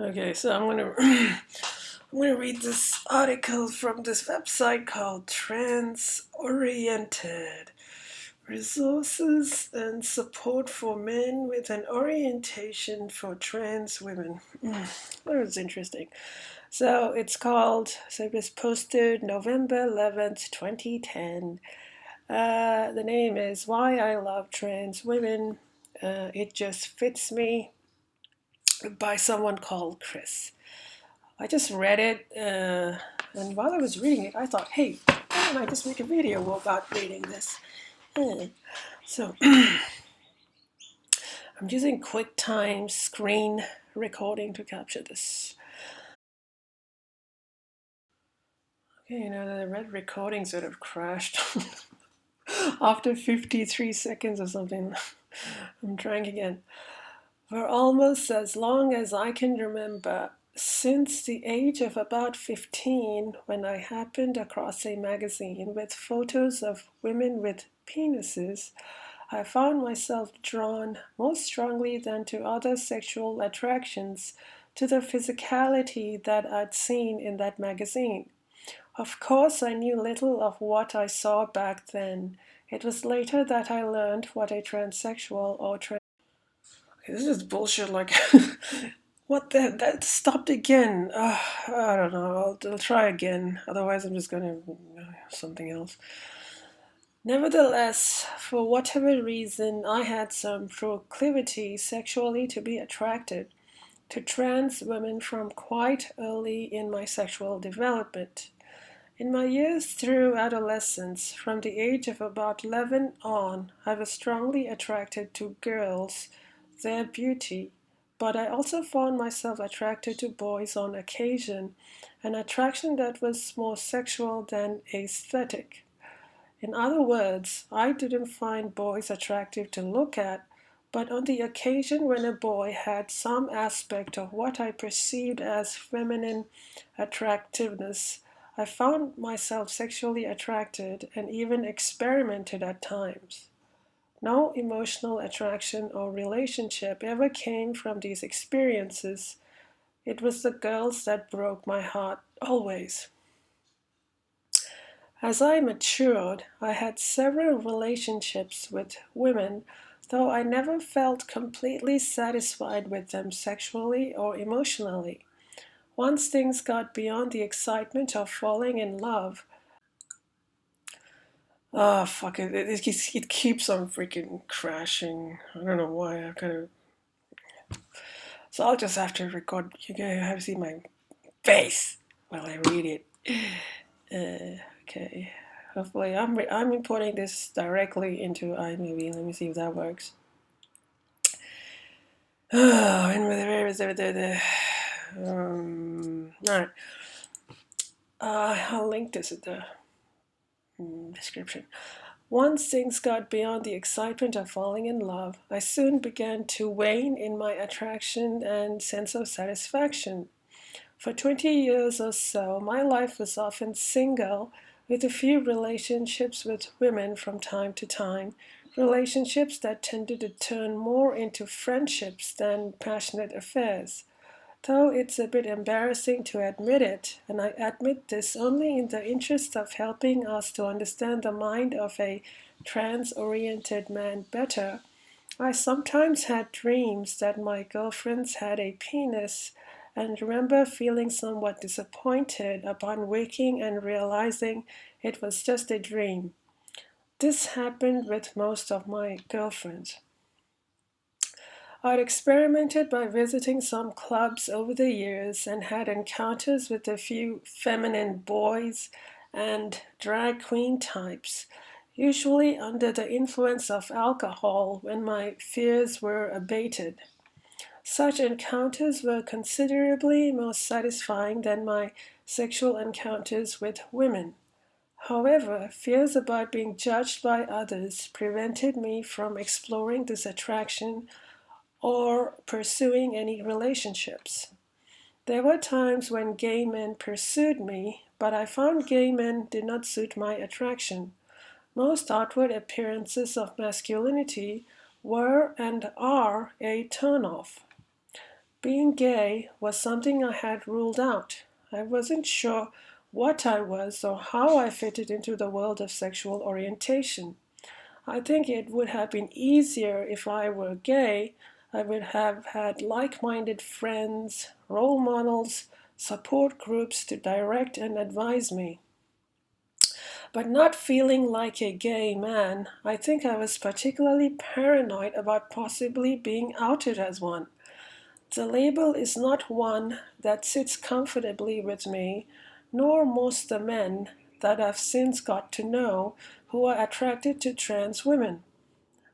Okay, so I'm gonna I'm gonna read this article from this website called Transoriented: Resources and Support for Men with an Orientation for Trans Women. That was interesting. So it was posted November 11th, 2010. The name is Why I Love Trans Women. It Just Fits Me by someone called Chris. I just read it, and while I was reading it, I thought, hey, why don't I just make a video about reading this? So I'm using QuickTime screen recording to capture this. Okay, the red recording sort of crashed after 53 seconds or something. I'm trying again. For almost as long as I can remember, since the age of about 15, when I happened across a magazine with photos of women with penises, I found myself drawn more strongly than to other sexual attractions to the physicality that I'd seen in that magazine. Of course, I knew little of what I saw back then. It was later that I learned what a transsexual or this is bullshit. Like, what the? That stopped again. I don't know. I'll try again. Otherwise, I'm just gonna something else. Nevertheless, for whatever reason, I had some proclivity sexually to be attracted to trans women from quite early in my sexual development. In my years through adolescence, from the age of about 11 on, I was strongly attracted to girls, their beauty, but I also found myself attracted to boys on occasion, an attraction that was more sexual than aesthetic. In other words, I didn't find boys attractive to look at, but on the occasion when a boy had some aspect of what I perceived as feminine attractiveness, I found myself sexually attracted and even experimented at times. No emotional attraction or relationship ever came from these experiences. It was the girls that broke my heart, always. As I matured, I had several relationships with women, though I never felt completely satisfied with them sexually or emotionally. Once things got beyond the excitement of falling in love, fuck it, it keeps on freaking crashing. I don't know why. I kind of. So I'll just have to record. You guys have to see my face while I read it. Okay. Hopefully, I'm importing this directly into iMovie. Let me see if that works. Oh, and where is the all right. I'll link this in the description. Once things got beyond the excitement of falling in love, I soon began to wane in my attraction and sense of satisfaction. For 20 years or so, my life was often single, with a few relationships with women from time to time, relationships that tended to turn more into friendships than passionate affairs. Though it's a bit embarrassing to admit it, and I admit this only in the interest of helping us to understand the mind of a trans oriented man better, I sometimes had dreams that my girlfriends had a penis and remember feeling somewhat disappointed upon waking and realizing it was just a dream. This happened with most of my girlfriends. I'd experimented by visiting some clubs over the years and had encounters with a few feminine boys and drag queen types, usually under the influence of alcohol when my fears were abated. Such encounters were considerably more satisfying than my sexual encounters with women. However, fears about being judged by others prevented me from exploring this attraction or pursuing any relationships. There were times when gay men pursued me, but I found gay men did not suit my attraction. Most outward appearances of masculinity were and are a turnoff. Being gay was something I had ruled out. I wasn't sure what I was or how I fitted into the world of sexual orientation. I think it would have been easier if I were gay. I would have had like minded friends, role models, support groups to direct and advise me. But not feeling like a gay man, I think I was particularly paranoid about possibly being outed as one. The label is not one that sits comfortably with me, nor most the men that I've since got to know who are attracted to trans women.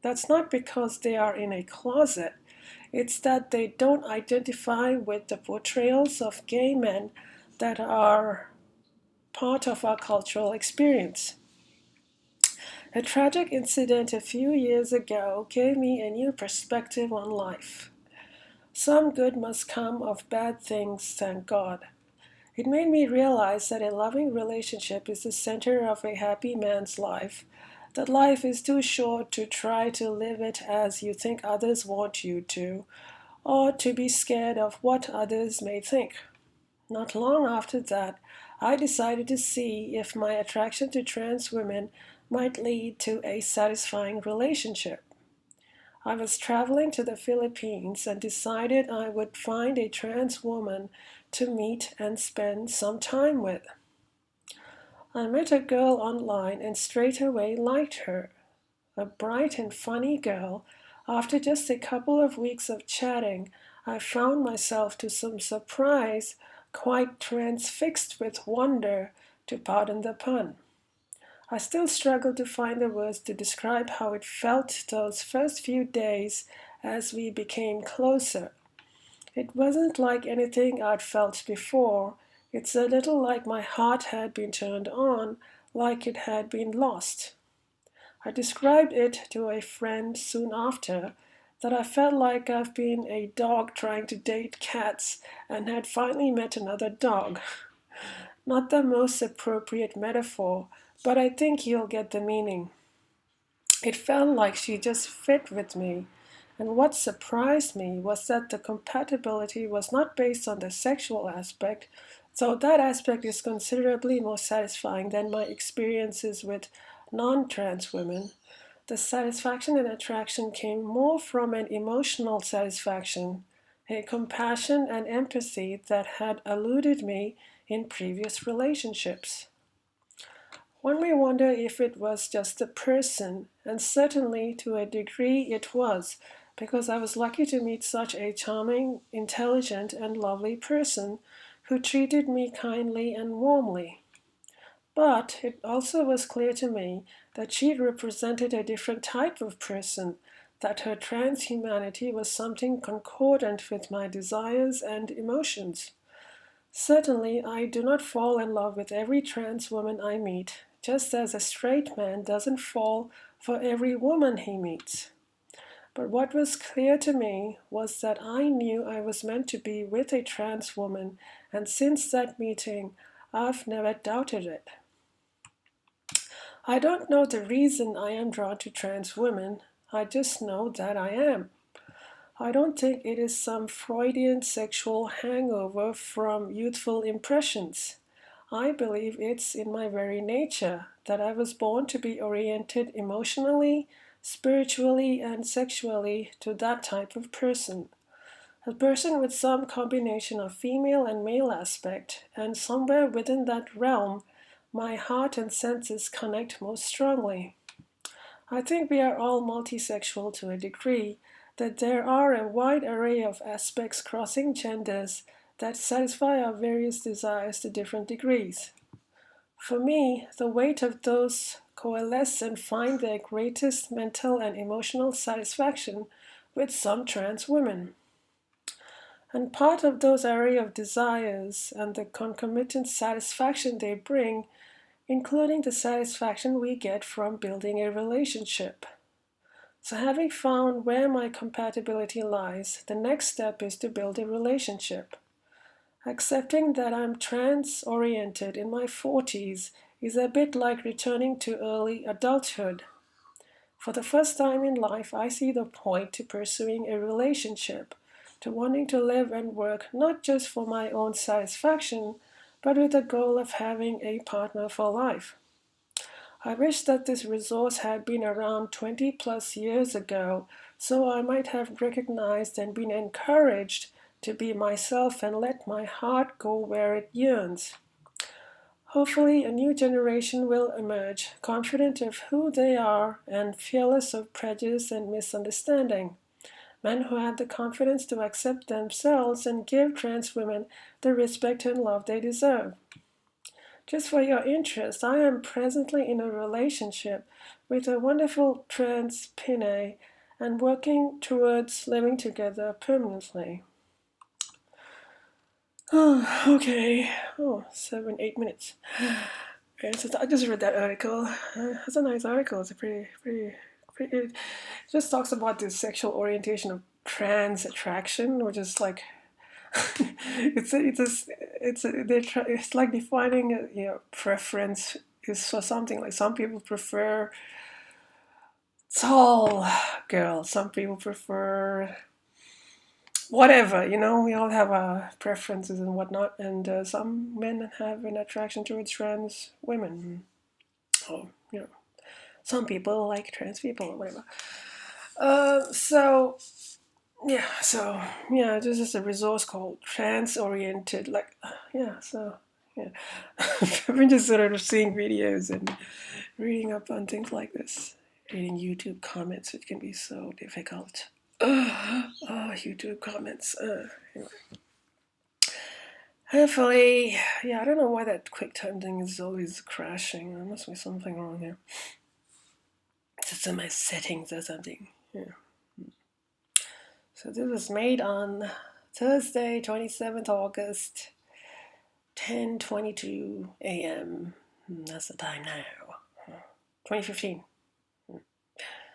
That's not because they are in a closet, it's that they don't identify with the portrayals of gay men that are part of our cultural experience. A tragic incident a few years ago gave me a new perspective on life. Some good must come of bad things, thank God. It made me realize that a loving relationship is the center of a happy man's life, that life is too short to try to live it as you think others want you to, or to be scared of what others may think. Not long after that, I decided to see if my attraction to trans women might lead to a satisfying relationship. I was traveling to the Philippines and decided I would find a trans woman to meet and spend some time with. I met a girl online and straight away liked her. A bright and funny girl, after just a couple of weeks of chatting, I found myself to some surprise quite transfixed with wonder, to pardon the pun. I still struggle to find the words to describe how it felt those first few days as we became closer. It wasn't like anything I'd felt before. It's a little like my heart had been turned on, like it had been lost. I described it to a friend soon after that I felt like I've been a dog trying to date cats and had finally met another dog. Not the most appropriate metaphor, but I think you'll get the meaning. It felt like she just fit with me. And what surprised me was that the compatibility was not based on the sexual aspect, so that aspect is considerably more satisfying than my experiences with non trans women. The satisfaction and attraction came more from an emotional satisfaction, a compassion and empathy that had eluded me in previous relationships. One may wonder if it was just the person, and certainly to a degree it was, because I was lucky to meet such a charming, intelligent, and lovely person who treated me kindly and warmly. But it also was clear to me that she represented a different type of person, that her transhumanity was something concordant with my desires and emotions. Certainly, I do not fall in love with every trans woman I meet, just as a straight man doesn't fall for every woman he meets. But what was clear to me was that I knew I was meant to be with a trans woman, and since that meeting, I've never doubted it. I don't know the reason I am drawn to trans women, I just know that I am. I don't think it is some Freudian sexual hangover from youthful impressions. I believe it's in my very nature that I was born to be oriented emotionally, spiritually, and sexually to that type of person. A person with some combination of female and male aspect, and somewhere within that realm, my heart and senses connect most strongly. I think we are all multisexual to a degree, that there are a wide array of aspects crossing genders that satisfy our various desires to different degrees. For me, the weight of those coalesce and find their greatest mental and emotional satisfaction with some trans women. And part of those array of desires and the concomitant satisfaction they bring, including the satisfaction we get from building a relationship. So, having found where my compatibility lies, the next step is to build a relationship. Accepting that I'm trans oriented in my 40s is a bit like returning to early adulthood. For the first time in life, I see the point to pursuing a relationship, to wanting to live and work not just for my own satisfaction, but with the goal of having a partner for life. I wish that this resource had been around 20 plus years ago, so I might have recognized and been encouraged to be myself and let my heart go where it yearns. Hopefully, a new generation will emerge, confident of who they are and fearless of prejudice and misunderstanding. Men who have the confidence to accept themselves and give trans women the respect and love they deserve. Just for your interest, I am presently in a relationship with a wonderful trans Pinay and working towards living together permanently. Oh, okay. Oh, 7, 8 minutes. Okay, so I just read that article. It's a nice article. It's a pretty. It just talks about the sexual orientation of trans attraction, which is like it's like defining preference is for something. Like some people prefer tall girls, some people prefer whatever. We all have our preferences and whatnot, and some men have an attraction towards trans women. Oh, some people like trans people or whatever. So this is a resource called transoriented. Yeah. I've been just sort of seeing videos and reading up on things like this, reading YouTube comments, which can be so difficult. YouTube comments. Anyway. Hopefully, I don't know why that QuickTime thing is always crashing. There must be something wrong here. It's in my settings or something. Yeah. So this was made on Thursday, 27th August, 10:22 a.m. That's the time now. 2015.